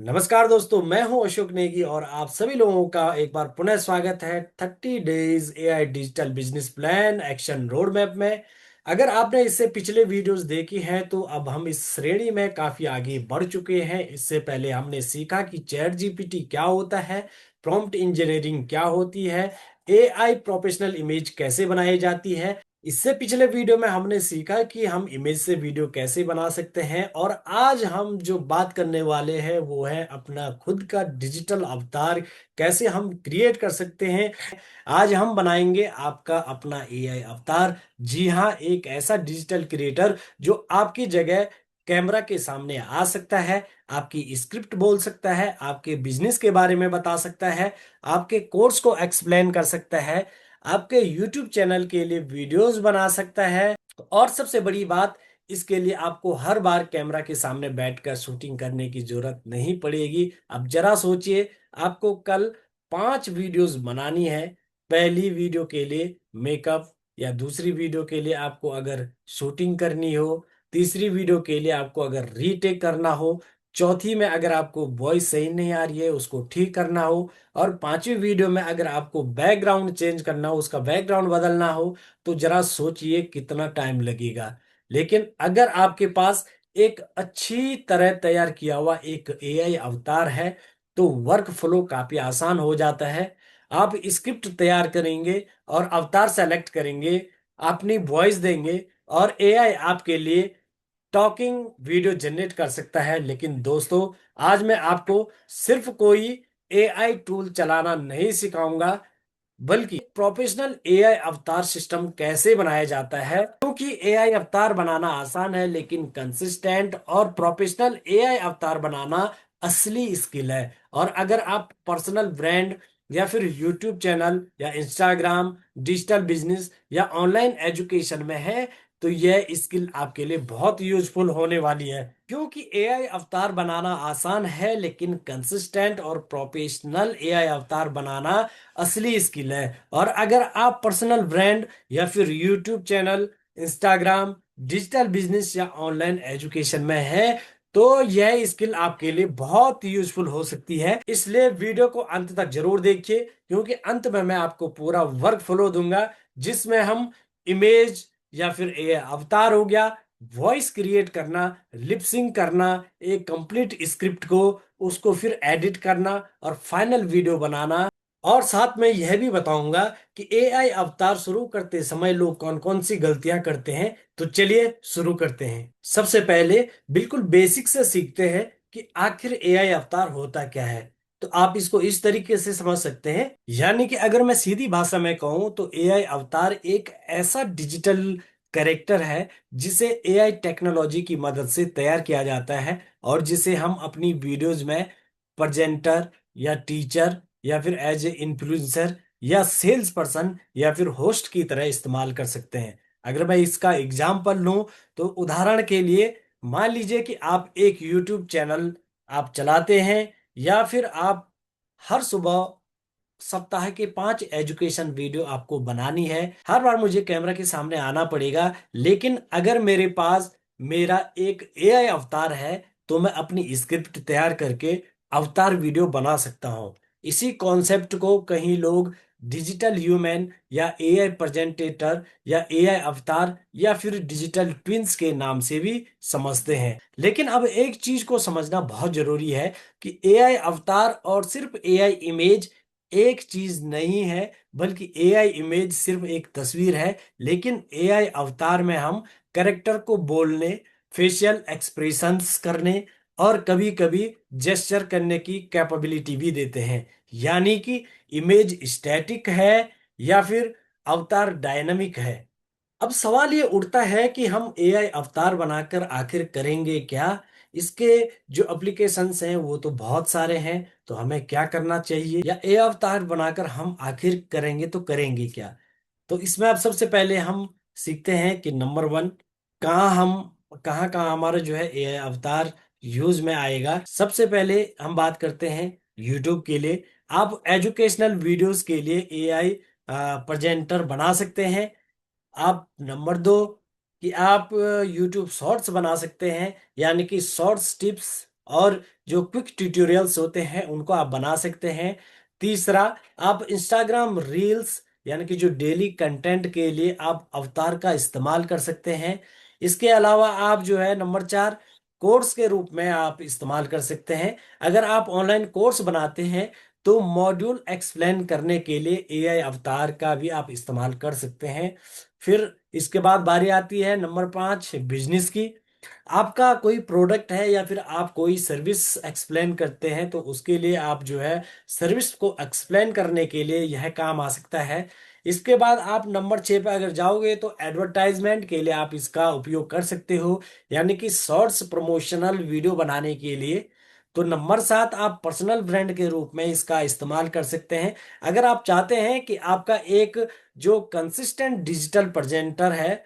नमस्कार दोस्तों, मैं हूं अशोक नेगी और आप सभी लोगों का एक बार पुनः स्वागत है 30 days AI digital business plan action road map में। अगर आपने इससे पिछले वीडियोस देखी हैं तो अब हम इस श्रेणी में काफी आगे बढ़ चुके हैं। इससे पहले हमने सीखा कि चैट जीपीटी क्या होता है, प्रॉम्प्ट इंजीनियरिंग क्या होती है, एआई प्रोफेशनल इमेज कैसे बनाई जाती है। इससे पिछले वीडियो में हमने सीखा कि हम इमेज से वीडियो कैसे बना सकते हैं और आज हम जो बात करने वाले हैं वो है अपना खुद का डिजिटल अवतार कैसे हम क्रिएट कर सकते हैं। आज हम बनाएंगे आपका अपना एआई अवतार। जी हाँ, एक ऐसा डिजिटल क्रिएटर जो आपकी जगह कैमरा के सामने आ सकता है, आपकी स्क्रिप्ट बोल सकता है, आपके बिजनेस के बारे में बता सकता है, आपके कोर्स को एक्सप्लेन कर सकता है, आपके YouTube चैनल के लिए वीडियोस बना सकता है। और सबसे बड़ी बात, इसके लिए आपको हर बार कैमरा के सामने बैठकर शूटिंग करने की जरूरत नहीं पड़ेगी। अब जरा सोचिए, आपको कल 5 वीडियोस बनानी है। पहली वीडियो के लिए मेकअप, या दूसरी वीडियो के लिए आपको अगर शूटिंग करनी हो, तीसरी वीडियो के लिए आपको अगर रीटेक करना हो, चौथी में अगर आपको वॉइस सही नहीं आ रही है उसको ठीक करना हो, और पांचवी वीडियो में अगर आपको बैकग्राउंड चेंज करना हो, उसका बैकग्राउंड बदलना हो, तो जरा सोचिए कितना टाइम लगेगा। लेकिन अगर आपके पास एक अच्छी तरह तैयार किया हुआ एक एआई अवतार है तो वर्क फ्लो काफी आसान हो जाता है। आप स्क्रिप्ट तैयार करेंगे और अवतार सेलेक्ट करेंगे, अपनी वॉइस देंगे और एआई आपके लिए टॉकिंग वीडियो जनरेट कर सकता है। लेकिन दोस्तों, आज मैं आपको सिर्फ कोई एआई टूल चलाना नहीं सिखाऊंगा, बल्कि प्रोफेशनल एआई अवतार सिस्टम कैसे बनाया जाता है। क्योंकि एआई अवतार बनाना आसान है लेकिन कंसिस्टेंट और प्रोफेशनल एआई अवतार बनाना असली स्किल है। और अगर आप पर्सनल ब्रांड या फिर यूट्यूब चैनल या इंस्टाग्राम, डिजिटल बिजनेस या ऑनलाइन एजुकेशन में है तो यह स्किल आपके लिए बहुत यूजफुल होने वाली है। क्योंकि एआई अवतार बनाना आसान है लेकिन कंसिस्टेंट और प्रोफेशनल एआई अवतार बनाना असली स्किल है। और अगर आप पर्सनल ब्रांड या फिर YouTube channel, Instagram, digital business या ऑनलाइन एजुकेशन में है तो यह स्किल आपके लिए बहुत यूजफुल हो सकती है। इसलिए वीडियो को अंत तक जरूर देखिए, क्योंकि अंत में मैं आपको पूरा वर्क फ्लो दूंगा जिसमें हम इमेज या फिर ये अवतार हो गया, वॉइस क्रिएट करना, लिपसिंग करना, एक कंप्लीट स्क्रिप्ट को उसको फिर एडिट करना और फाइनल वीडियो बनाना। और साथ में यह भी बताऊंगा कि एआई अवतार शुरू करते समय लोग कौन कौन सी गलतियां करते हैं। तो चलिए शुरू करते हैं। सबसे पहले बिल्कुल बेसिक से सीखते हैं कि आखिर एआई अवतार होता क्या है। तो आप इसको इस तरीके से समझ सकते हैं, यानी कि अगर मैं सीधी भाषा में कहूं तो एआई अवतार एक ऐसा डिजिटल कैरेक्टर है जिसे एआई टेक्नोलॉजी की मदद से तैयार किया जाता है और जिसे हम अपनी वीडियोज में प्रेजेंटर या टीचर या फिर एज ए इन्फ्लुएंसर या सेल्स पर्सन या फिर होस्ट की तरह इस्तेमाल कर सकते हैं। अगर मैं इसका एग्जाम्पल लूं तो उदाहरण के लिए मान लीजिए कि आप एक यूट्यूब चैनल आप चलाते हैं, या फिर आप हर सुबह सप्ताह के 5 एजुकेशन वीडियो आपको बनानी है। हर बार मुझे कैमरा के सामने आना पड़ेगा, लेकिन अगर मेरे पास मेरा एक एआई अवतार है तो मैं अपनी स्क्रिप्ट तैयार करके अवतार वीडियो बना सकता हूं। इसी कॉन्सेप्ट को कहीं लोग डिजिटल ह्यूमन या एआई प्रेजेंटेटर या एआई अवतार या फिर डिजिटल ट्विंस के नाम से भी समझते हैं। लेकिन अब एक चीज को समझना बहुत जरूरी है कि एआई अवतार और सिर्फ एआई इमेज एक चीज नहीं है, बल्कि एआई इमेज सिर्फ एक तस्वीर है। लेकिन एआई अवतार में हम कैरेक्टर को बोलने, फेशियल एक्सप्रेशंस करने और कभी कभी जेस्चर करने की कैपेबिलिटी भी देते हैं। यानी कि इमेज स्टैटिक है या फिर अवतार डायनामिक है। अब सवाल ये उठता है कि हम एआई अवतार बनाकर आखिर करेंगे क्या। इसके जो एप्लीकेशंस हैं वो तो बहुत सारे हैं, तो हमें क्या करना चाहिए, या एआई अवतार बनाकर हम आखिर करेंगे तो करेंगे क्या। तो इसमें अब सबसे पहले हम सीखते हैं कि नंबर वन, कहाँ कहाँ हमारा जो है एआई अवतार यूज में आएगा। सबसे पहले हम बात करते हैं यूट्यूब के लिए। आप एजुकेशनल वीडियोस के लिए एआई प्रेजेंटर बना सकते हैं। आप नंबर दो कि आप यूट्यूब शॉर्ट्स बना सकते हैं, यानी कि शॉर्ट्स टिप्स और जो क्विक ट्यूटोरियल्स होते हैं उनको आप बना सकते हैं। तीसरा, आप इंस्टाग्राम रील्स यानी कि जो डेली कंटेंट के लिए आप अवतार का इस्तेमाल कर सकते हैं। इसके अलावा आप जो है नंबर 4, कोर्स के रूप में आप इस्तेमाल कर सकते हैं। अगर आप ऑनलाइन कोर्स बनाते हैं तो मॉड्यूल एक्सप्लेन करने के लिए एआई अवतार का भी आप इस्तेमाल कर सकते हैं। फिर इसके बाद बारी आती है नंबर 5, बिजनेस की। आपका कोई प्रोडक्ट है या फिर आप कोई सर्विस एक्सप्लेन करते हैं तो उसके लिए आप जो है सर्विस को एक्सप्लेन करने के लिए यह काम आ सकता है। इसके बाद आप नंबर 6 पे अगर जाओगे तो एडवर्टाइजमेंट के लिए आप इसका उपयोग कर सकते हो, यानी कि शॉर्ट्स प्रमोशनल वीडियो बनाने के लिए। तो नंबर 7, आप पर्सनल ब्रांड के रूप में इसका इस्तेमाल कर सकते हैं। अगर आप चाहते हैं कि आपका एक जो कंसिस्टेंट डिजिटल प्रेजेंटर है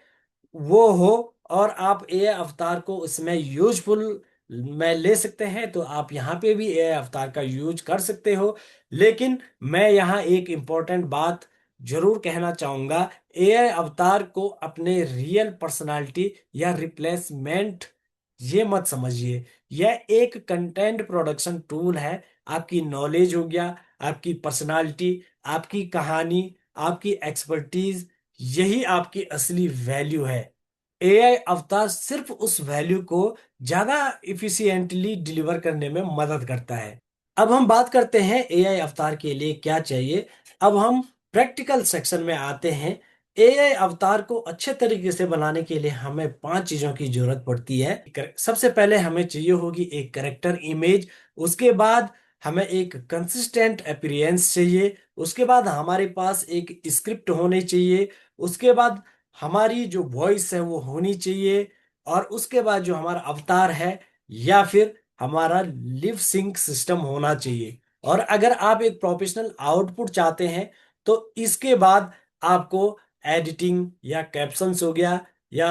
वो हो और आप एआई अवतार को इसमें यूजफुल में ले सकते हैं, तो आप यहाँ पे भी एआई अवतार का यूज कर सकते हो। लेकिन मैं यहाँ एक इम्पोर्टेंट बात जरूर कहना चाहूंगा, एआई अवतार को अपने रियल पर्सनालिटी या रिप्लेसमेंट ये मत समझिए। यह एक कंटेंट प्रोडक्शन टूल है। आपकी नॉलेज हो गया, आपकी पर्सनालिटी, आपकी कहानी, आपकी एक्सपर्टीज, यही आपकी असली वैल्यू है। एआई अवतार सिर्फ उस वैल्यू को ज्यादा इफिशिएंटली डिलीवर करने में मदद करता है। अब हम बात करते हैं एआई अवतार के लिए क्या चाहिए। अब हम प्रैक्टिकल सेक्शन में आते हैं। एआई अवतार को अच्छे तरीके से बनाने के लिए हमें 5 चीजों की जरूरत पड़ती है। सबसे पहले हमें चाहिए होगी एक करेक्टर इमेज। उसके बाद हमें एक कंसिस्टेंट अपीयरेंस चाहिए। उसके बाद हमारे पास एक स्क्रिप्ट होनी चाहिए। उसके बाद हमारी जो वॉइस है वो होनी चाहिए। और उसके बाद जो हमारा अवतार है या फिर हमारा लिप सिंक सिस्टम होना चाहिए। और अगर आप एक प्रोफेशनल आउटपुट चाहते हैं तो इसके बाद आपको एडिटिंग या कैप्शंस हो गया या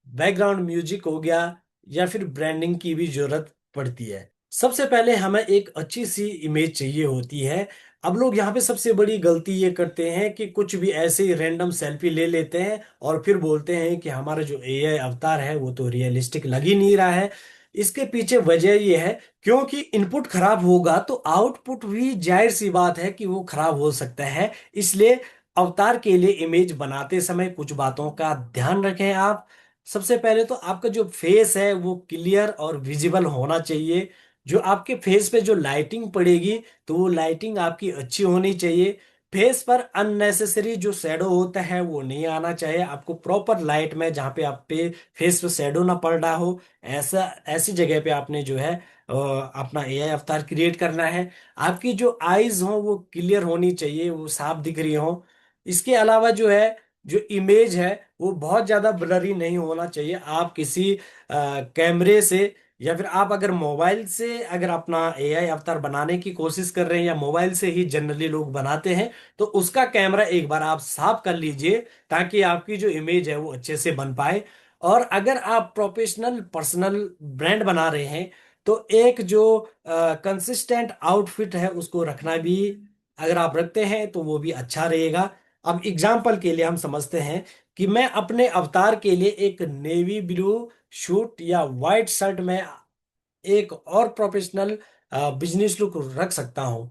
बैकग्राउंड म्यूजिक हो गया या फिर ब्रांडिंग की भी जरूरत पड़ती है। सबसे पहले हमें एक अच्छी सी इमेज चाहिए होती है। अब लोग यहाँ पे सबसे बड़ी गलती ये करते हैं कि कुछ भी ऐसे ही रैंडम सेल्फी ले लेते हैं और फिर बोलते हैं कि हमारा जो एआई अवतार है वो तो रियलिस्टिक लग ही नहीं रहा है। इसके पीछे वजह ये है क्योंकि इनपुट खराब होगा तो आउटपुट भी जाहिर सी बात है कि वो खराब हो सकता है। इसलिए अवतार के लिए इमेज बनाते समय कुछ बातों का ध्यान रखें आप। सबसे पहले तो आपका जो फेस है वो क्लियर और विजिबल होना चाहिए। जो आपके फेस पे जो लाइटिंग पड़ेगी तो वो लाइटिंग आपकी अच्छी होनी चाहिए। फेस पर अननेसेसरी जो शैडो होता है वो नहीं आना चाहिए। आपको प्रॉपर लाइट में जहाँ पे आप पे फेस पे शैडो ना पड़ रहा हो ऐसा ऐसी जगह पे आपने जो है अपना एआई अवतार क्रिएट करना है। आपकी जो आईज हो वो क्लियर होनी चाहिए, वो साफ दिख रही हो। इसके अलावा जो है जो इमेज है वो बहुत ज्यादा ब्लरी नहीं होना चाहिए। आप किसी कैमरे से या फिर आप अगर मोबाइल से अगर अपना एआई अवतार बनाने की कोशिश कर रहे हैं या मोबाइल से ही जनरली लोग बनाते हैं तो उसका कैमरा एक बार आप साफ कर लीजिए ताकि आपकी जो इमेज है वो अच्छे से बन पाए। और अगर आप प्रोफेशनल पर्सनल ब्रांड बना रहे हैं तो एक जो कंसिस्टेंट आउटफिट है उसको रखना भी अगर आप रखते हैं तो वो भी अच्छा रहेगा। अब एग्जाम्पल के लिए हम समझते हैं कि मैं अपने अवतार के लिए एक नेवी ब्लू शूट या वाइट शर्ट में एक और प्रोफेशनल बिजनेस लुक रख सकता हूं।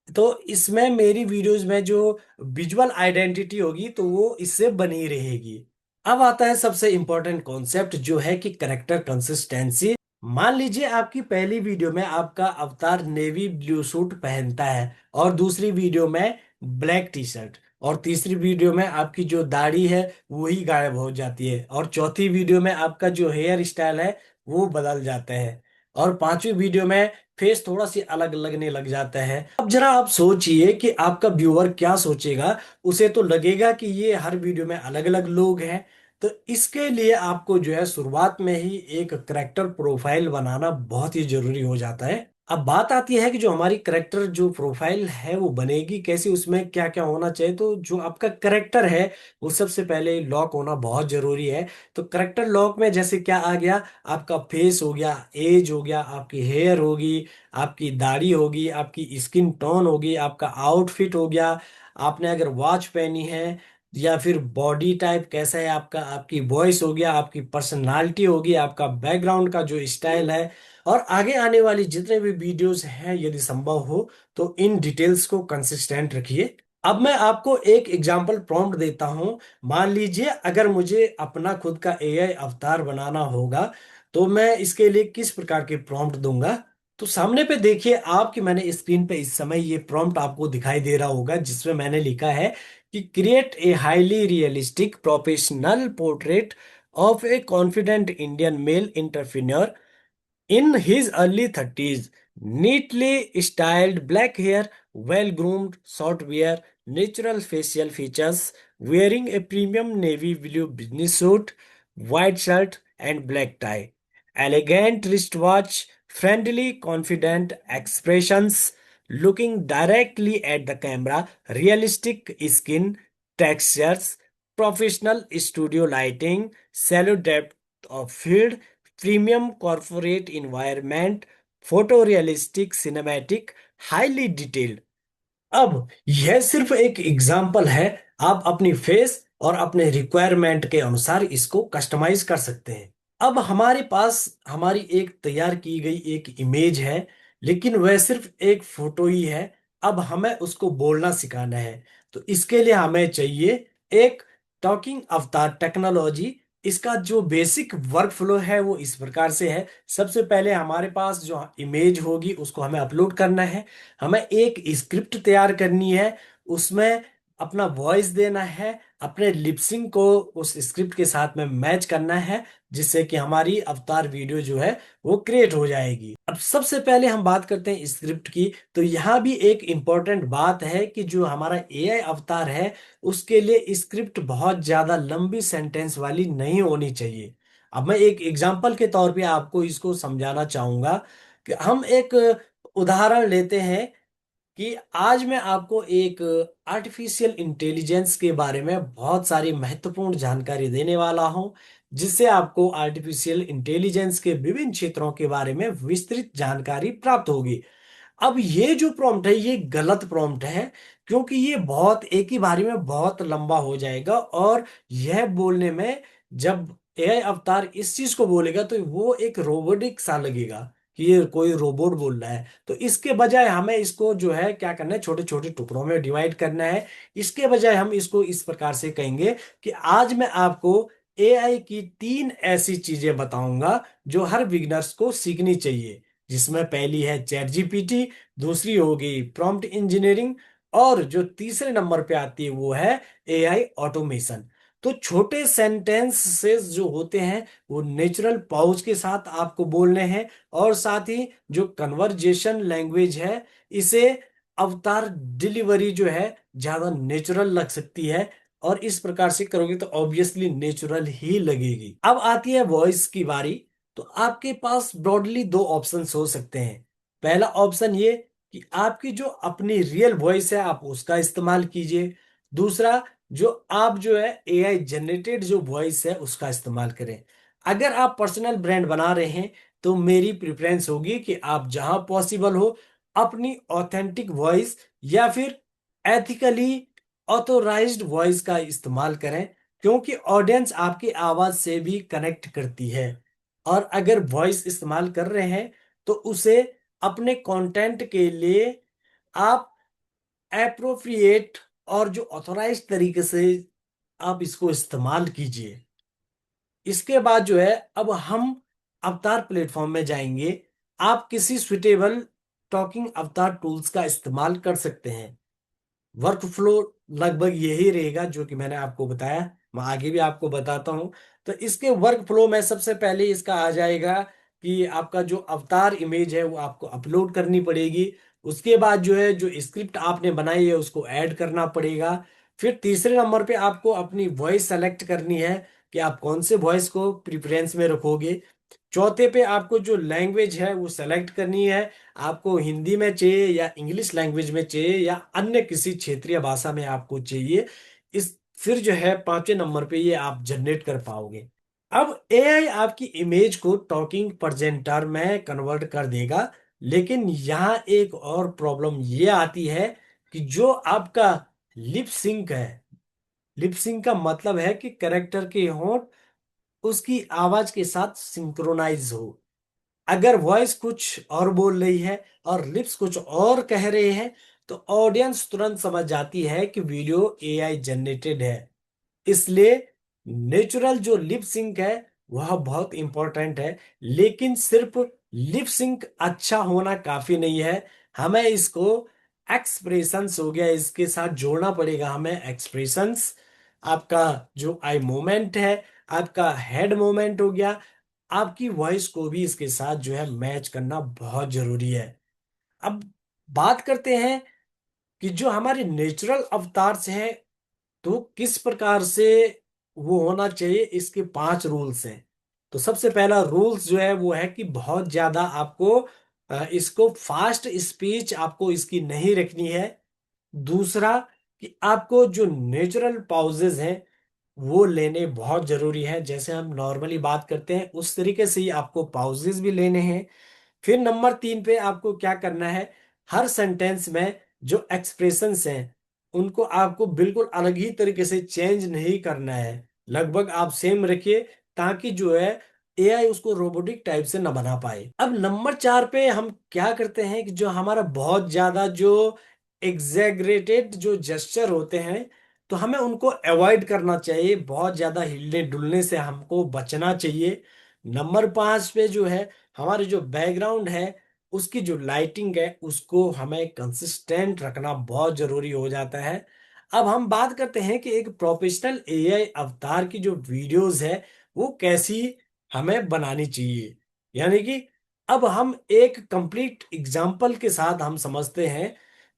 तो इसमें मेरी वीडियोस में जो विजुअल आइडेंटिटी होगी तो वो इससे बनी रहेगी। अब आता है सबसे इंपॉर्टेंट कॉन्सेप्ट जो है कि करेक्टर कंसिस्टेंसी। मान लीजिए आपकी पहली वीडियो में आपका अवतार नेवी ब्लू सूट पहनता है और दूसरी वीडियो में ब्लैक टी शर्ट और तीसरी वीडियो में आपकी जो दाढ़ी है वही गायब हो जाती है और चौथी वीडियो में आपका जो हेयर स्टाइल है वो बदल जाता है और पांचवी वीडियो में फेस थोड़ा सी अलग लगने लग जाता है। अब जरा आप सोचिए कि आपका व्यूअर क्या सोचेगा। उसे तो लगेगा कि ये हर वीडियो में अलग अलग लोग हैं। तो इसके लिए आपको जो है शुरुआत में ही एक करेक्टर प्रोफाइल बनाना बहुत ही जरूरी हो जाता है। अब बात आती है कि जो हमारी करेक्टर जो प्रोफाइल है वो बनेगी कैसे, उसमें क्या क्या होना चाहिए। तो जो आपका करेक्टर है वो सबसे पहले लॉक होना बहुत जरूरी है। तो करेक्टर लॉक में जैसे क्या आ गया, आपका फेस हो गया, एज हो गया, आपकी हेयर होगी, आपकी दाढ़ी होगी, आपकी स्किन टोन होगी, आपका आउटफिट हो गया, आपने अगर वॉच पहनी है या फिर बॉडी टाइप कैसा है आपका, आपकी वॉइस हो गया, आपकी पर्सनालिटी होगी, आपका बैकग्राउंड का जो स्टाइल है और आगे आने वाली जितने भी वीडियोस हैं, यदि संभव हो तो इन डिटेल्स को कंसिस्टेंट रखिए। अब मैं आपको एक एग्जांपल प्रॉम्प्ट देता हूं। मान लीजिए अगर मुझे अपना खुद का एआई अवतार बनाना होगा तो मैं इसके लिए किस प्रकार के प्रॉम्प्ट दूंगा। तो सामने पे देखिए आप कि मैंने स्क्रीन पे इस समय ये प्रॉम्प्ट आपको दिखाई दे रहा होगा, जिसमें मैंने लिखा है कि create a highly realistic professional portrait of a confident Indian male entrepreneur in his early 30s, neatly styled black hair, well groomed, short wear, natural facial features, wearing a premium navy blue business suit, white shirt, and black tie. Elegant wristwatch, friendly, confident expressions, looking directly at the camera, realistic skin textures, professional studio lighting, shallow depth of field, premium corporate environment, photorealistic cinematic, highly detailed. अब यह सिर्फ एक example है। आप अपनी face और अपने requirement के अनुसार इसको कस्टमाइज कर सकते हैं। अब हमारे पास हमारी एक तैयार की गई एक इमेज है, लेकिन वह सिर्फ एक फोटो ही है। अब हमें उसको बोलना सिखाना है। तो इसके लिए हमें चाहिए एक टॉकिंग अवतार टेक्नोलॉजी। इसका जो बेसिक वर्क फ्लो है वो इस प्रकार से है। सबसे पहले हमारे पास जो इमेज होगी उसको हमें अपलोड करना है। हमें एक स्क्रिप्ट तैयार करनी है, उसमें अपना वॉइस देना है, अपने लिपसिंग को उस स्क्रिप्ट के साथ में मैच करना है, जिससे कि हमारी अवतार वीडियो जो है वो क्रिएट हो जाएगी। अब सबसे पहले हम बात करते हैं स्क्रिप्ट की। तो यहाँ भी एक इम्पॉर्टेंट बात है कि जो हमारा एआई अवतार है उसके लिए स्क्रिप्ट बहुत ज्यादा लंबी सेंटेंस वाली नहीं होनी चाहिए। अब मैं एक एग्जांपल के तौर पे आपको इसको समझाना चाहूंगा कि हम एक उदाहरण लेते हैं कि आज मैं आपको एक आर्टिफिशियल इंटेलिजेंस के बारे में बहुत सारी महत्वपूर्ण जानकारी देने वाला हूं, जिससे आपको आर्टिफिशियल इंटेलिजेंस के विभिन्न क्षेत्रों के बारे में विस्तृत जानकारी प्राप्त होगी। अब ये जो प्रॉम्प्ट है ये गलत प्रॉम्प्ट है, क्योंकि ये बहुत एक ही बारी में बहुत लंबा हो जाएगा और यह बोलने में, जब एआई अवतार इस चीज को बोलेगा तो वो एक रोबोटिक सा लगेगा कि ये कोई रोबोट बोल रहा है। तो इसके बजाय हमें इसको जो है क्या करना है, छोटे छोटे टुकड़ों में डिवाइड करना है। इसके बजाय हम इसको इस प्रकार से कहेंगे कि आज मैं आपको एआई की 3 ऐसी चीजें बताऊंगा जो हर बिगनर्स को सीखनी चाहिए, जिसमें पहली है चैट जीपीटी, दूसरी होगी प्रॉम्प्ट इंजीनियरिंग, और जो तीसरे नंबर पे आती है वो है एआई ऑटोमेशन। तो छोटे सेंटेंसेस जो होते हैं वो नेचुरल पॉज के साथ आपको बोलने हैं, और साथ ही जो कन्वर्जेशन लैंग्वेज है इसे अवतार डिलीवरी जो है ज्यादा नेचुरल लग सकती है। और इस प्रकार से करोगे तो ऑब्वियसली नेचुरल ही लगेगी। अब आती है वॉइस की बारी। तो आपके पास ब्रॉडली 2 ऑप्शंस हो सकते हैं। पहला ऑप्शन ये कि आपकी जो अपनी रियल वॉइस है आप उसका इस्तेमाल कीजिए। दूसरा, जो आप जो है एआई जनरेटेड जो वॉइस है उसका इस्तेमाल करें। अगर आप पर्सनल ब्रांड बना रहे हैं तो मेरी प्रेफरेंस होगी कि आप जहां पॉसिबल हो अपनी ऑथेंटिक वॉइस या फिर एथिकली ऑथोराइज्ड वॉइस का इस्तेमाल करें, क्योंकि ऑडियंस आपकी आवाज से भी कनेक्ट करती है। और अगर वॉइस इस्तेमाल कर रहे हैं तो उसे अपने कंटेंट के लिए आप एप्रोप्रिएट और जो ऑथोराइज्ड तरीके से आप इसको इस्तेमाल कीजिए। इसके बाद जो है अब हम अवतार प्लेटफॉर्म में जाएंगे। आप किसी सुटेबल टॉकिंग अवतार टूल्स का इस्तेमाल कर सकते हैं। वर्क फ्लो लगभग यही रहेगा जो कि मैंने आपको बताया, मैं आगे भी आपको बताता हूं। तो इसके वर्क फ्लो में सबसे पहले इसका आ जाएगा कि आपका जो अवतार इमेज है वो आपको अपलोड करनी पड़ेगी। उसके बाद जो है जो स्क्रिप्ट आपने बनाई है उसको ऐड करना पड़ेगा। फिर तीसरे नंबर पे आपको अपनी वॉइस सेलेक्ट करनी है कि आप कौन से वॉइस को प्रिफरेंस में रखोगे। चौथे पे आपको जो लैंग्वेज है वो सेलेक्ट करनी है, आपको हिंदी में चाहिए या इंग्लिश लैंग्वेज में चाहिए या अन्य किसी क्षेत्रीय भाषा में आपको चाहिए। इस फिर जो है पांचवें नंबर पे ये आप जनरेट कर पाओगे। अब एआई आपकी इमेज को टॉकिंग प्रेजेंटर में कन्वर्ट कर देगा, लेकिन यहाँ एक और प्रॉब्लम ये आती है कि जो आपका लिप सिंक है, लिप सिंक का मतलब है कि कैरेक्टर के होंठ उसकी आवाज के साथ सिंक्रोनाइज हो। अगर वॉइस कुछ और बोल रही है और लिप्स कुछ और कह रहे हैं, तो ऑडियंस तुरंत समझ जाती है कि वीडियो एआई जनरेटेड है। इसलिए नेचुरल जो लिप सिंक है वह बहुत इंपॉर्टेंट है। लेकिन सिर्फ लिप सिंक अच्छा होना काफी नहीं है, हमें इसको एक्सप्रेशंस हो गया इसके साथ जोड़ना पड़ेगा। हमें एक्सप्रेशंस, आपका जो आई मूवमेंट है, आपका हेड मूवमेंट हो गया, आपकी वॉइस को भी इसके साथ जो है मैच करना बहुत जरूरी है। अब बात करते हैं कि जो हमारे नेचुरल अवतार्स हैं तो किस प्रकार से वो होना चाहिए, इसके 5 रूल्स हैं। तो सबसे पहला रूल्स जो है वो है कि बहुत ज्यादा आपको इसको फास्ट स्पीच आपको इसकी नहीं रखनी है। दूसरा, कि आपको जो नेचुरल पाउजेज हैं वो लेने बहुत जरूरी है, जैसे हम नॉर्मली बात करते हैं उस तरीके से ही आपको पाउजेज भी लेने हैं। फिर नंबर 3 पे आपको क्या करना है, हर सेंटेंस में जो एक्सप्रेशंस हैं उनको आपको बिल्कुल अलग ही तरीके से चेंज नहीं करना है, लगभग आप सेम रखिए, ताकि जो है एआई उसको रोबोटिक टाइप से ना बना पाए। अब नंबर 4 पे हम क्या करते हैं कि जो हमारा बहुत ज्यादा जो एग्जैगरेटेड जो जेस्चर होते हैं, तो हमें उनको अवॉइड करना चाहिए, बहुत ज्यादा हिलने डुलने से हमको बचना चाहिए। नंबर 5 पे जो है हमारे जो बैकग्राउंड है उसकी जो लाइटिंग है उसको हमें कंसिस्टेंट रखना बहुत जरूरी हो जाता है। अब हम बात करते हैं कि एक प्रोफेशनल एआई अवतार की जो वीडियोस है वो कैसी हमें बनानी चाहिए। यानी कि अब हम एक कंप्लीट एग्जांपल के साथ हम समझते हैं।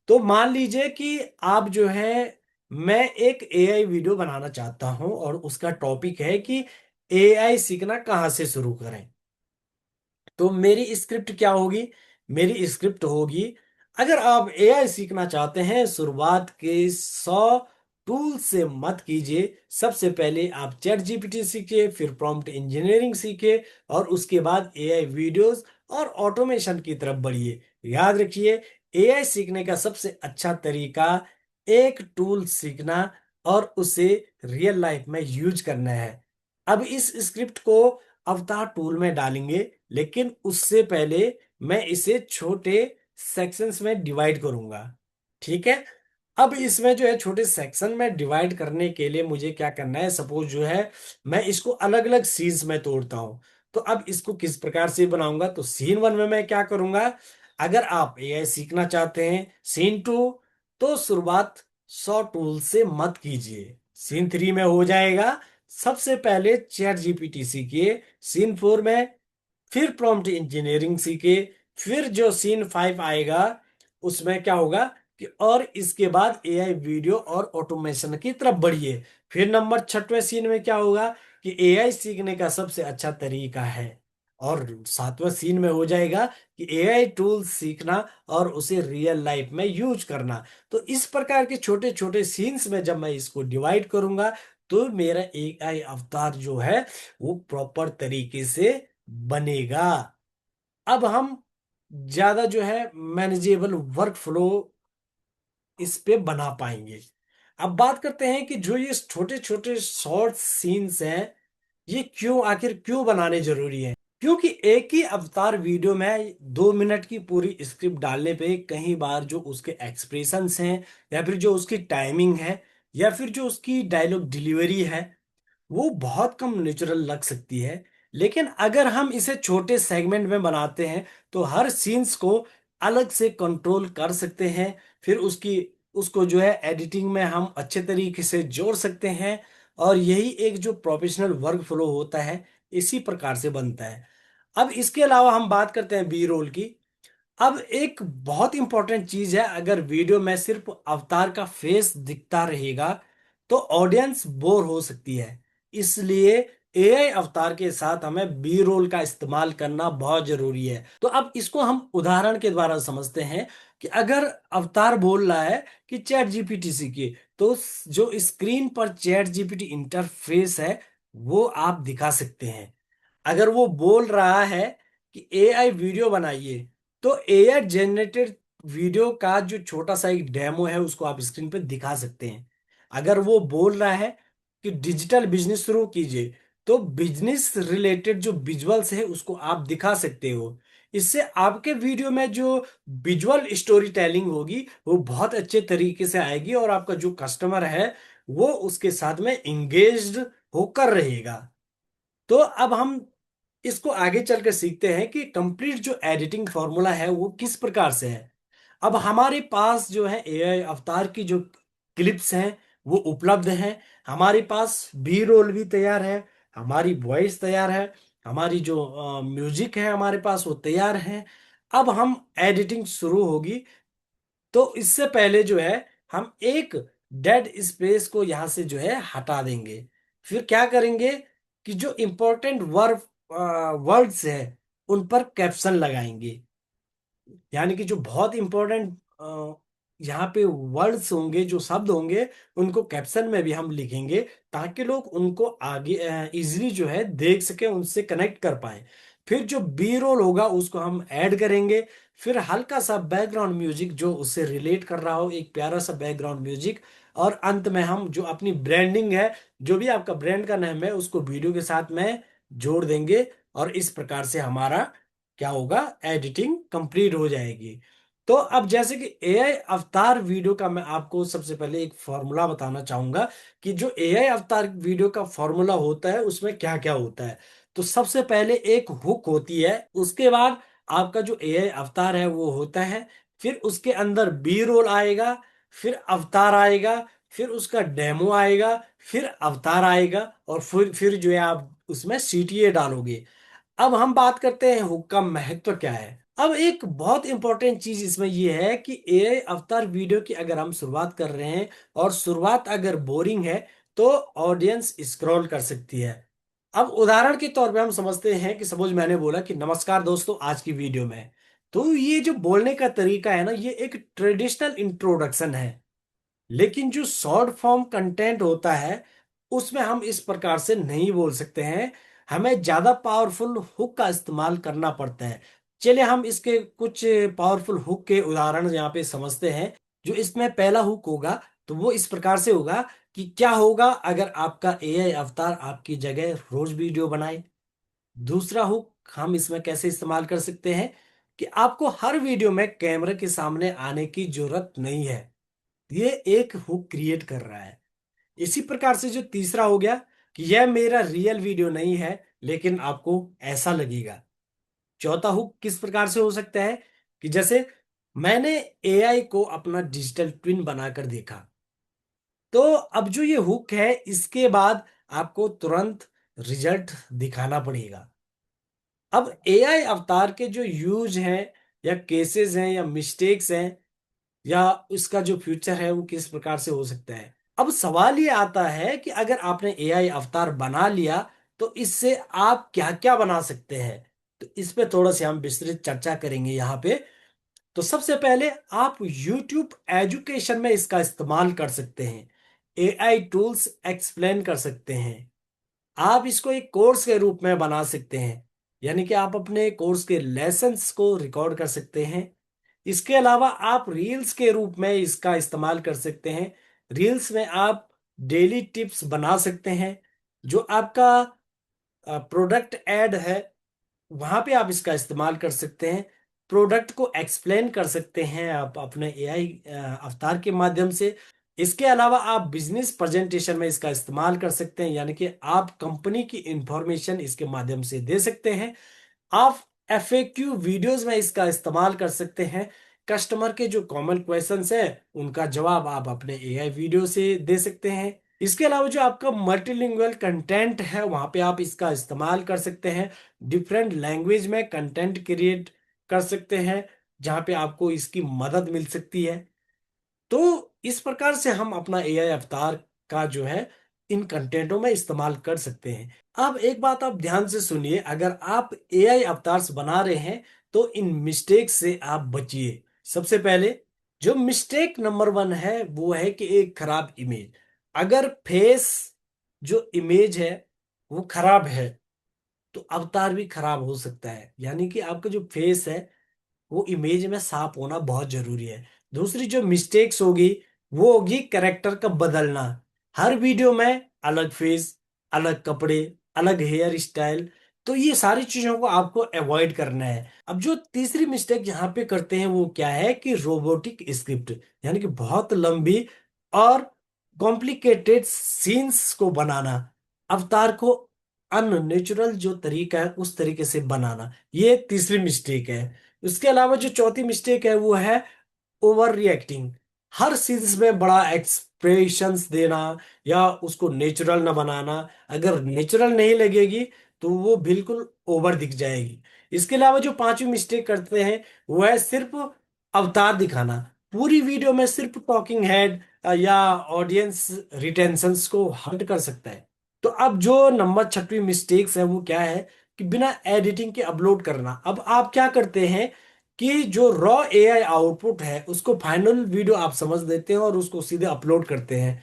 तो मान लीजिए कि आप जो है, मैं एक एआई वीडियो बनाना चाहता हूं और उसका टॉपिक है कि एआई सीखना कहाँ से शुरू करें। तो मेरी स्क्रिप्ट क्या होगी, मेरी स्क्रिप्ट होगी, अगर आप एआई सीखना चाहते हैं शुरुआत के 100 टूल से मत कीजिए। सबसे पहले आप चैट जीपीटी सीखिए, फिर प्रॉम्प्ट इंजीनियरिंग सीखिए, और उसके बाद एआई वीडियोस और ऑटोमेशन की तरफ बढ़िए। याद रखिए, एआई सीखने का सबसे अच्छा तरीका एक टूल सीखना और उसे रियल लाइफ में यूज करना है। अब इस स्क्रिप्ट को अवतार टूल में डालेंगे, लेकिन उससे पहले मैं इसे छोटे सेक्शंस में डिवाइड करूंगा। ठीक है। अब इसमें जो है छोटे सेक्शन में डिवाइड करने के लिए मुझे क्या करना है, सपोज जो है मैं इसको अलग अलग सीन्स में तोड़ता हूं। तो अब इसको किस प्रकार से बनाऊंगा, तो सीन 1 में मैं क्या करूंगा, अगर आप एआई सीखना चाहते हैं सीन 2, तो शुरुआत 100 टूल से मत कीजिए। सीन 3 में हो जाएगा, सबसे पहले चैट जीपीटी सीखिए। सीन 4 में फिर प्रॉम्प्ट इंजीनियरिंग सीखे। फिर जो सीन 5 आएगा उसमें क्या होगा कि और इसके बाद एआई वीडियो और ऑटोमेशन की तरफ बढ़िए। फिर नंबर 6वें सीन में क्या होगा कि एआई सीखने का सबसे अच्छा तरीका है। और 7वें सीन में हो जाएगा कि एआई टूल सीखना और उसे रियल लाइफ में यूज करना। तो इस प्रकार के छोटे छोटे सीन्स में जब मैं इसको डिवाइड करूंगा, तो मेरा एआई अवतार जो है वो प्रॉपर तरीके से बनेगा। अब हम ज्यादा जो है मैनेजेबल वर्क फ्लो इस पे बना पाएंगे। अब बात करते हैं कि जो ये छोटे छोटे शॉर्ट सीन्स हैं ये क्यों, आखिर क्यों बनाने जरूरी है। क्योंकि एक ही अवतार वीडियो में 2 मिनट की पूरी स्क्रिप्ट डालने पे कई बार जो उसके एक्सप्रेशंस हैं, या फिर जो उसकी टाइमिंग है, या फिर जो उसकी डायलॉग डिलीवरी है, वो बहुत कम नेचुरल लग सकती है। लेकिन अगर हम इसे छोटे सेगमेंट में बनाते हैं तो हर सीन्स को अलग से कंट्रोल कर सकते हैं। फिर उसको जो है एडिटिंग में हम अच्छे तरीके से जोड़ सकते हैं। और यही एक जो प्रोफेशनल वर्क फ्लो होता है इसी प्रकार से बनता है। अब इसके अलावा हम बात करते हैं बी रोल की। अब एक बहुत इंपॉर्टेंट चीज है, अगर वीडियो में सिर्फ अवतार का फेस दिखता रहेगा तो ऑडियंस बोर हो सकती है। इसलिए एआई अवतार के साथ हमें बी रोल का इस्तेमाल करना बहुत जरूरी है। तो अब इसको हम उदाहरण के द्वारा समझते हैं कि अगर अवतार बोल रहा है कि चैट जीपीटी सीखिए, तो जो स्क्रीन पर चैट जीपीटी इंटरफेस है वो आप दिखा सकते हैं। अगर वो बोल रहा है कि एआई वीडियो बनाइए, तो एआई जनरेटेड वीडियो का जो छोटा सा एक डेमो है उसको आप स्क्रीन पे दिखा सकते हैं। अगर वो बोल रहा है कि डिजिटल बिजनेस शुरू कीजिए, तो बिजनेस रिलेटेड जो विजुअल्स है उसको आप दिखा सकते हो। इससे आपके वीडियो में जो विजुअल स्टोरी टेलिंग होगी वो बहुत अच्छे तरीके से आएगी और आपका जो कस्टमर है वो उसके साथ में इंगेज्ड होकर रहेगा। तो अब हम इसको आगे चल के सीखते हैं कि कंप्लीट जो एडिटिंग फॉर्मूला है वो किस प्रकार से है। अब हमारे पास जो है एआई अवतार की जो क्लिप्स हैं वो उपलब्ध हैं। हमारे पास बी रोल भी तैयार है, हमारी वॉइस तैयार है, हमारी जो म्यूजिक है हमारे पास वो तैयार है। अब हम एडिटिंग शुरू होगी। तो इससे पहले जो है हम एक डेड स्पेस को यहां से जो है हटा देंगे। फिर क्या करेंगे कि जो इंपॉर्टेंट वर्ड्स है उन पर कैप्शन लगाएंगे। यानी कि जो बहुत इंपॉर्टेंट यहाँ पे वर्ड्स होंगे, जो शब्द होंगे, उनको कैप्शन में भी हम लिखेंगे ताकि लोग उनको आगे इजीली जो है देख सके, उनसे कनेक्ट कर पाए। फिर जो बी रोल होगा उसको हम ऐड करेंगे। फिर हल्का सा बैकग्राउंड म्यूजिक जो उससे रिलेट कर रहा हो, एक प्यारा सा बैकग्राउंड म्यूजिक। और अंत में हम जो अपनी ब्रांडिंग है, जो भी आपका ब्रांड का नाम है, उसको वीडियो के साथ में जोड़ देंगे। और इस प्रकार से हमारा क्या होगा, एडिटिंग कंप्लीट हो जाएगी। तो अब जैसे कि एआई अवतार वीडियो का मैं आपको सबसे पहले एक फॉर्मूला बताना चाहूंगा कि जो एआई अवतार वीडियो का फॉर्मूला होता है उसमें क्या क्या होता है। तो सबसे पहले एक हुक होती है, उसके बाद आपका जो एआई अवतार है वो होता है, फिर उसके अंदर बी रोल आएगा, फिर अवतार आएगा, फिर उसका डेमो आएगा, फिर अवतार आएगा, और फिर जो है आप उसमें सीटीए डालोगे। अब हम बात करते हैं हुक का महत्व क्या है। अब एक बहुत इंपॉर्टेंट चीज इसमें यह है कि एआई अवतार वीडियो की अगर हम शुरुआत कर रहे हैं और शुरुआत अगर बोरिंग है तो ऑडियंस स्क्रॉल कर सकती है। अब उदाहरण के तौर पे हम समझते हैं कि सपोज मैंने बोला कि नमस्कार दोस्तों आज की वीडियो में, तो ये जो बोलने का तरीका है ना, ये एक ट्रेडिशनल इंट्रोडक्शन है। लेकिन जो शॉर्ट फॉर्म कंटेंट होता है उसमें हम इस प्रकार से नहीं बोल सकते हैं, हमें ज्यादा पावरफुल हुक का इस्तेमाल करना पड़ता है। चलिए हम इसके कुछ पावरफुल हुक के उदाहरण यहाँ पे समझते हैं। जो इसमें पहला हुक होगा तो वो इस प्रकार से होगा कि क्या होगा अगर आपका एआई अवतार आपकी जगह रोज वीडियो बनाए। दूसरा हुक हम इसमें कैसे इस्तेमाल कर सकते हैं कि आपको हर वीडियो में कैमरे के सामने आने की जरूरत नहीं है, ये एक हुक क्रिएट कर रहा है। इसी प्रकार से जो तीसरा हो गया कि यह मेरा रियल वीडियो नहीं है लेकिन आपको ऐसा लगेगा। चौथा हुक किस प्रकार से हो सकता है कि जैसे मैंने एआई को अपना डिजिटल ट्विन बनाकर देखा। तो अब जो ये हुक है इसके बाद आपको तुरंत रिजल्ट दिखाना पड़ेगा। अब एआई अवतार के जो यूज हैं या केसेस हैं या मिस्टेक्स हैं या उसका जो फ्यूचर है वो किस प्रकार से हो सकता है। अब सवाल ये आता है कि अगर आपने एआई अवतार बना लिया तो इससे आप क्या क्या बना सकते हैं। तो इस पे थोड़ा सा हम विस्तृत चर्चा करेंगे यहाँ पे। तो सबसे पहले आप YouTube एजुकेशन में इसका इस्तेमाल कर सकते हैं, एआई टूल्स एक्सप्लेन कर सकते हैं। आप इसको एक कोर्स के रूप में बना सकते हैं, यानी कि आप अपने कोर्स के लेसन्स को रिकॉर्ड कर सकते हैं। इसके अलावा आप रील्स के रूप में इसका इस्तेमाल कर सकते हैं। रील्स में आप डेली टिप्स बना सकते हैं। जो आपका प्रोडक्ट ऐड है वहां पे आप इसका इस्तेमाल कर सकते हैं। प्रोडक्ट को एक्सप्लेन कर सकते हैं आप अपने एआई अवतार के माध्यम से। इसके अलावा आप बिजनेस प्रेजेंटेशन में इसका इस्तेमाल कर सकते हैं, यानी कि आप कंपनी की इंफॉर्मेशन इसके माध्यम से दे सकते हैं। आप एफएक्यू वीडियोस में इसका इस्तेमाल कर सकते हैं। कस्टमर के जो कॉमन क्वेश्चंस है उनका जवाब आप अपने एआई वीडियो से दे सकते हैं। इसके अलावा जो आपका मल्टीलिंगुअल कंटेंट है वहां पे आप इसका इस्तेमाल कर सकते हैं। डिफरेंट लैंग्वेज में कंटेंट क्रिएट कर सकते हैं जहां पे आपको इसकी मदद मिल सकती है। तो इस प्रकार से हम अपना एआई अवतार का जो है इन कंटेंटों में इस्तेमाल कर सकते हैं। अब एक बात आप ध्यान से सुनिए, अगर आप एआई अवतार्स बना रहे हैं तो इन मिस्टेक से आप बचिए। सबसे पहले जो मिस्टेक नंबर वन है वो है कि एक खराब इमेज। अगर फेस जो इमेज है वो खराब है तो अवतार भी खराब हो सकता है। यानी कि आपका जो फेस है वो इमेज में साफ होना बहुत जरूरी है। दूसरी जो मिस्टेक्स होगी वो होगी कैरेक्टर का बदलना। हर वीडियो में अलग फेस, अलग कपड़े, अलग हेयर स्टाइल। तो ये सारी चीजों को आपको अवॉइड करना है। अब जो तीसरी मिस्टेक यहाँ पे करते हैं वो क्या है कि रोबोटिक स्क्रिप्ट, यानी कि बहुत लंबी और कॉम्प्लिकेटेड सीन्स को बनाना, अवतार को अननेचुरल जो तरीका है उस तरीके से बनाना, ये तीसरी मिस्टेक है। उसके अलावा जो चौथी मिस्टेक है वो है ओवर रिएक्टिंग। हर चीज में बड़ा एक्सप्रेशंस देना या उसको नेचुरल ना बनाना। अगर नेचुरल नहीं लगेगी तो वो बिल्कुल ओवर दिख जाएगी। इसके अलावा जो पांचवी मिस्टेक करते हैं वो है सिर्फ अवतार दिखाना। पूरी वीडियो में सिर्फ टॉकिंग हेड या ऑडियंस रिटेंशंस को हर्ट कर सकता है। तो अब जो नंबर छठवीं मिस्टेक्स है वो क्या है कि बिना एडिटिंग के अपलोड करना। अब आप क्या करते हैं कि जो रॉ एआई आउटपुट है उसको फाइनल वीडियो आप समझ देते हैं और उसको सीधे अपलोड करते हैं।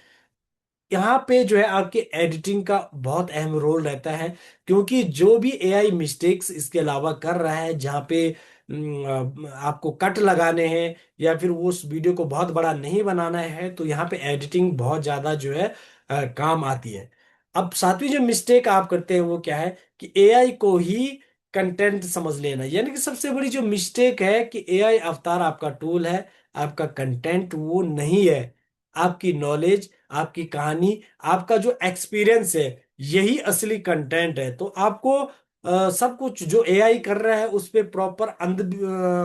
यहाँ पे जो है आपके एडिटिंग का बहुत अहम रोल रहता है, क्योंकि जो भी एआई मिस्टेक्स इसके अलावा कर रहा है जहाँ पे आपको कट लगाने हैं या फिर वो उस वीडियो को बहुत बड़ा नहीं बनाना है, तो यहाँ पे एडिटिंग बहुत ज्यादा जो है काम आती है। अब सातवीं जो मिस्टेक आप करते हैं वो क्या है कि एआई को ही कंटेंट समझ लेना। यानी कि सबसे बड़ी जो मिस्टेक है कि एआई अवतार आपका टूल है, आपका कंटेंट वो नहीं है। आपकी नॉलेज, आपकी कहानी, आपका जो एक्सपीरियंस है, यही असली कंटेंट है। तो आपको सब कुछ जो एआई कर रहा है उस पे प्रॉपर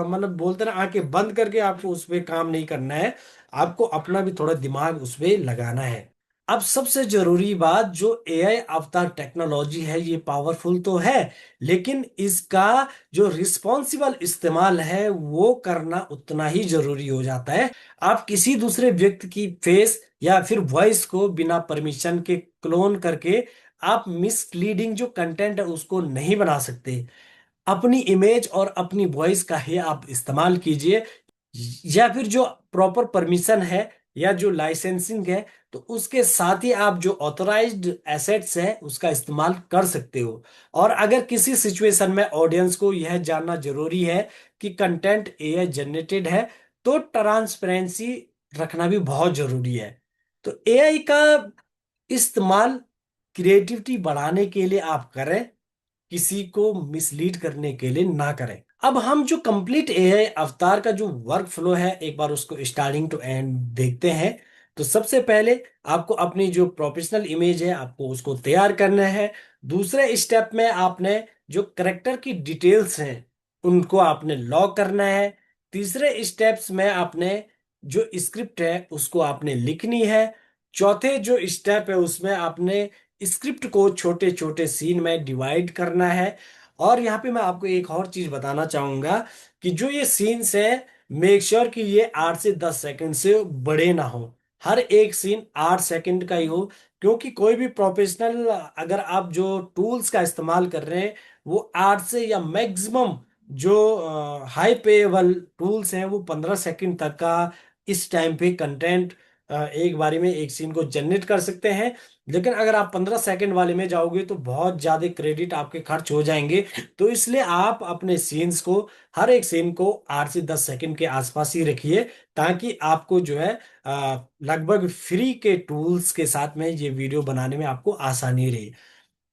मतलब बोलते ना आंखें बंद करके आपको उस पे काम नहीं करना है। आपको अपना भी थोड़ा दिमाग उस पे लगाना है। अब सबसे जरूरी बात, जो एआई अवतार टेक्नोलॉजी है ये पावरफुल तो है, लेकिन इसका जो रिस्पॉन्सिबल इस्तेमाल है वो करना उतना ही जरूरी हो जाता है। आप किसी दूसरे व्यक्ति की फेस या फिर वॉइस को बिना परमिशन के क्लोन करके आप मिसलीडिंग जो कंटेंट है उसको नहीं बना सकते। अपनी इमेज और अपनी वॉइस का ही आप इस्तेमाल कीजिए, या फिर जो प्रॉपर परमिशन है या जो लाइसेंसिंग है तो उसके साथ ही आप जो ऑथराइज्ड एसेट्स है उसका इस्तेमाल कर सकते हो। और अगर किसी सिचुएशन में ऑडियंस को यह जानना जरूरी है कि कंटेंट एआई जनरेटेड है, तो ट्रांसपेरेंसी रखना भी बहुत जरूरी है। तो एआई का इस्तेमाल क्रिएटिविटी बढ़ाने के लिए आप करें, किसी को मिसलीड करने के लिए ना करें। अब हम जो कंप्लीट एआई अवतार का जो वर्क फ्लो है एक बार उसको स्टार्टिंग टू एंड देखते हैं। तो सबसे पहले आपको अपनी जो प्रोफेशनल इमेज है आपको उसको तैयार करना है। दूसरे स्टेप में आपने जो करेक्टर की डिटेल्स हैं उनको आपने लॉग करना है। तीसरे स्टेप्स में आपने जो स्क्रिप्ट है उसको आपने लिखनी है। चौथे जो स्टेप है उसमें आपने स्क्रिप्ट को छोटे छोटे सीन में डिवाइड करना है। और यहाँ पे मैं आपको एक और चीज बताना चाहूंगा कि जो ये सीन्स है, मेक श्योर कि ये 8 से 10 सेकंड से बड़े ना हो। हर एक सीन 8 सेकंड का ही हो, क्योंकि कोई भी प्रोफेशनल अगर आप जो टूल्स का इस्तेमाल कर रहे हैं वो 8 से या मैक्सिमम जो हाई पेएबल टूल्स हैं वो 15 सेकंड तक का इस टाइम पे कंटेंट एक बारी में एक सीन को जनरेट कर सकते हैं। लेकिन अगर आप 15 सेकंड वाले में जाओगे तो बहुत ज्यादा क्रेडिट आपके खर्च हो जाएंगे। तो इसलिए आप अपने सीन्स को, हर एक सीन को 8 से 10 सेकंड के आसपास ही रखिए, ताकि आपको जो है लगभग फ्री के टूल्स के साथ में ये वीडियो बनाने में आपको आसानी रही।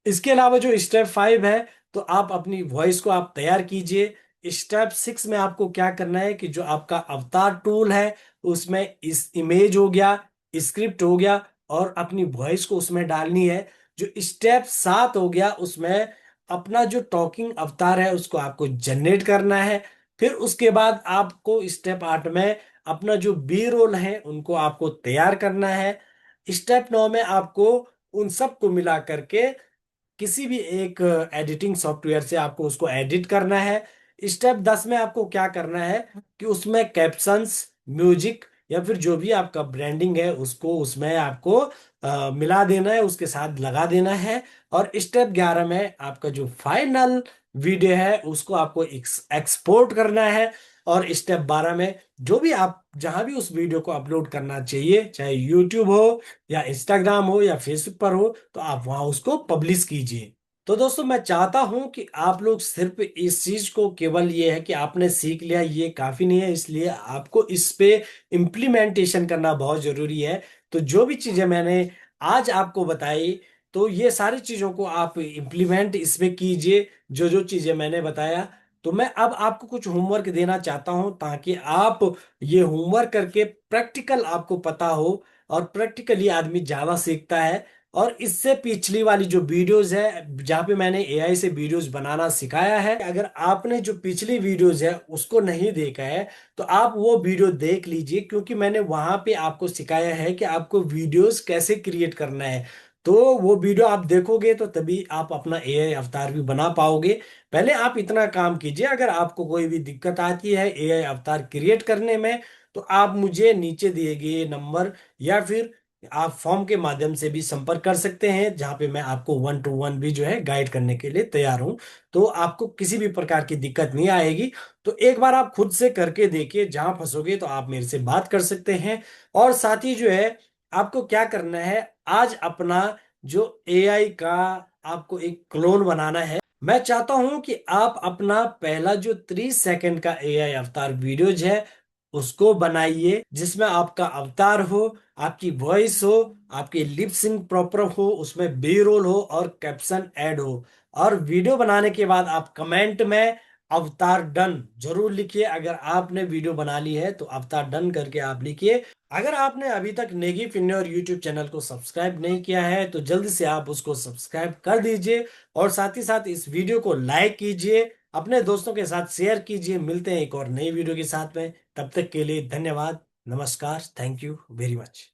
इसके अलावा जो स्टेप 5 है, तो आप अपनी वॉइस को आप तैयार कीजिए। स्टेप 6 में आपको क्या करना है कि जो आपका अवतार टूल है उसमें इस इमेज हो गया, स्क्रिप्ट हो गया और अपनी वॉइस को उसमें डालनी है। जो स्टेप 7 हो गया उसमें अपना जो टॉकिंग अवतार है उसको आपको जनरेट करना है। फिर उसके बाद आपको स्टेप 8 में अपना जो बी रोल है उनको आपको तैयार करना है। स्टेप 9 में आपको उन सबको मिला करके किसी भी एक एडिटिंग सॉफ्टवेयर से आपको उसको एडिट करना है। स्टेप 10 में आपको क्या करना है कि उसमें कैप्शंस, म्यूजिक या फिर जो भी आपका ब्रांडिंग है उसको उसमें आपको मिला देना है, उसके साथ लगा देना है। और स्टेप 11 में आपका जो फाइनल वीडियो है उसको आपको एक्सपोर्ट करना है। और स्टेप 12 में जो भी आप जहां भी उस वीडियो को अपलोड करना चाहिए, चाहे यूट्यूब हो या इंस्टाग्राम हो या फेसबुक पर हो, तो आप वहां उसको पब्लिश कीजिए। तो दोस्तों मैं चाहता हूं कि आप लोग सिर्फ इस चीज को, केवल ये है कि आपने सीख लिया ये काफी नहीं है, इसलिए आपको इस पे इम्प्लीमेंटेशन करना बहुत जरूरी है। तो जो भी चीजें मैंने आज आपको बताई तो ये सारी चीजों को आप इम्प्लीमेंट इसमें कीजिए, जो जो चीजें मैंने बताया। तो मैं अब आपको कुछ होमवर्क देना चाहता हूं, ताकि आप ये होमवर्क करके प्रैक्टिकल आपको पता हो, और प्रैक्टिकली आदमी ज्यादा सीखता है। और इससे पिछली वाली जो वीडियोस है, जहाँ पे मैंने एआई से वीडियोस बनाना सिखाया है, अगर आपने जो पिछली वीडियोस है उसको नहीं देखा है तो आप वो वीडियो देख लीजिए, क्योंकि मैंने वहां पे आपको सिखाया है कि आपको वीडियोस कैसे क्रिएट करना है। तो वो वीडियो आप देखोगे तो तभी आप अपना एआई अवतार भी बना पाओगे। पहले आप इतना काम कीजिए, अगर आपको कोई भी दिक्कत आती है एआई अवतार क्रिएट करने में, तो आप मुझे नीचे दिए गए नंबर या फिर आप फॉर्म के माध्यम से भी संपर्क कर सकते हैं, जहां पे मैं आपको 1 to 1 भी जो है गाइड करने के लिए तैयार हूं। तो आपको किसी भी प्रकार की दिक्कत नहीं आएगी। तो एक बार आप खुद से करके देखिए, जहां फंसोगे तो आप मेरे से बात कर सकते हैं। और साथ ही जो है, आपको क्या करना है, आज अपना जो एआई का आपको एक क्लोन बनाना है। मैं चाहता हूं कि आप अपना पहला जो 3 सेकंड का एआई अवतार वीडियोज है उसको बनाइए, जिसमें आपका अवतार हो, आपकी वॉइस हो, आपकी लिप सिंक प्रॉपर हो, उसमें बी रोल हो और कैप्शन ऐड हो। और वीडियो बनाने के बाद आप कमेंट में अवतार डन जरूर लिखिए। अगर आपने वीडियो बना ली है तो अवतार डन करके आप लिखिए। अगर आपने अभी तक नेगी फिन्योर यूट्यूब चैनल को सब्सक्राइब नहीं किया है तो जल्दी से आप उसको सब्सक्राइब कर दीजिए, और साथ ही साथ इस वीडियो को लाइक कीजिए, अपने दोस्तों के साथ शेयर कीजिए। मिलते हैं एक और नई वीडियो के साथ में, तब तक के लिए धन्यवाद। नमस्कार, थैंक यू वेरी मच।